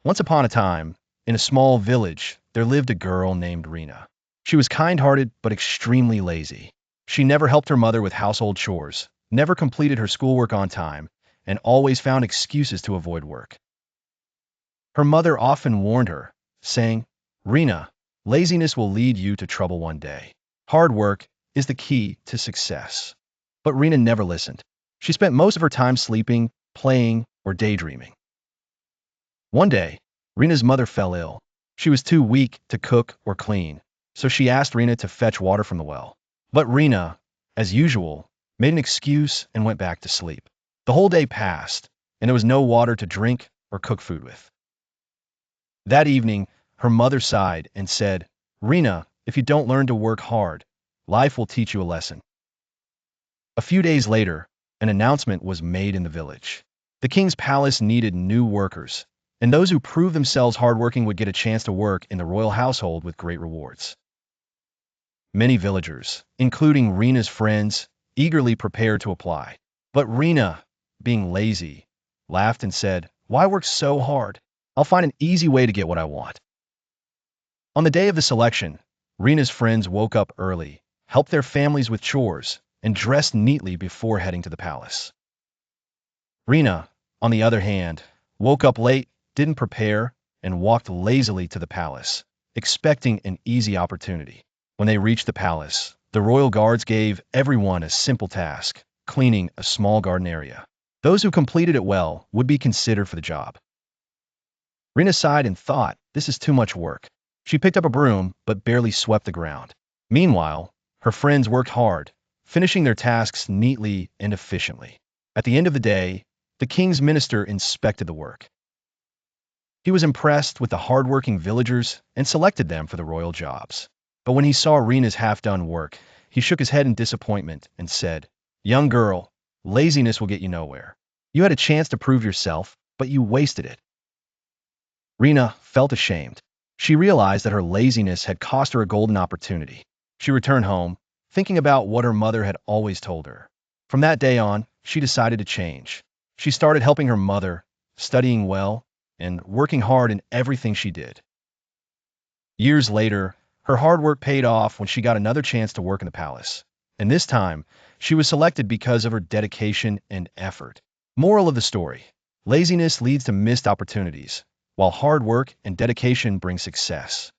Once upon a time, in a small village, there lived a girl named Rina. She was kind-hearted but extremely lazy. She never helped her mother with household chores, never completed her schoolwork on time, and always found excuses to avoid work. Her mother often warned her, saying, "Rina, laziness will lead you to trouble one day. Hard work is the key to success." But Rina never listened. She spent most of her time sleeping, playing, or daydreaming. One day, Rina's mother fell ill. She was too weak to cook or clean, so she asked Rina to fetch water from the well. But Rina, as usual, made an excuse and went back to sleep. The whole day passed, and there was no water to drink or cook food with. That evening, her mother sighed and said, "Rina, if you don't learn to work hard, life will teach you a lesson." A few days later, an announcement was made in the village. The king's palace needed new workers, and those who proved themselves hardworking would get a chance to work in the royal household with great rewards. Many villagers, including Rina's friends, eagerly prepared to apply. But Rina, being lazy, laughed and said, "Why work so hard? I'll find an easy way to get what I want." On the day of the selection, Rina's friends woke up early, helped their families with chores, and dressed neatly before heading to the palace. Rina, on the other hand, woke up late, didn't prepare, and walked lazily to the palace, expecting an easy opportunity. When they reached the palace, the royal guards gave everyone a simple task: cleaning a small garden area. Those who completed it well would be considered for the job. Rina sighed and thought, this is too much work. She picked up a broom, but barely swept the ground. Meanwhile, her friends worked hard, finishing their tasks neatly and efficiently. At the end of the day, the king's minister inspected the work. He was impressed with the hardworking villagers and selected them for the royal jobs. But when he saw Rina's half-done work, he shook his head in disappointment and said, "Young girl, laziness will get you nowhere. You had a chance to prove yourself, but you wasted it." Rina felt ashamed. She realized that her laziness had cost her a golden opportunity. She returned home, thinking about what her mother had always told her. From that day on, she decided to change. She started helping her mother, studying well, and working hard in everything she did. Years later, her hard work paid off when she got another chance to work in the palace. And this time, she was selected because of her dedication and effort. Moral of the story: laziness leads to missed opportunities, while hard work and dedication bring success.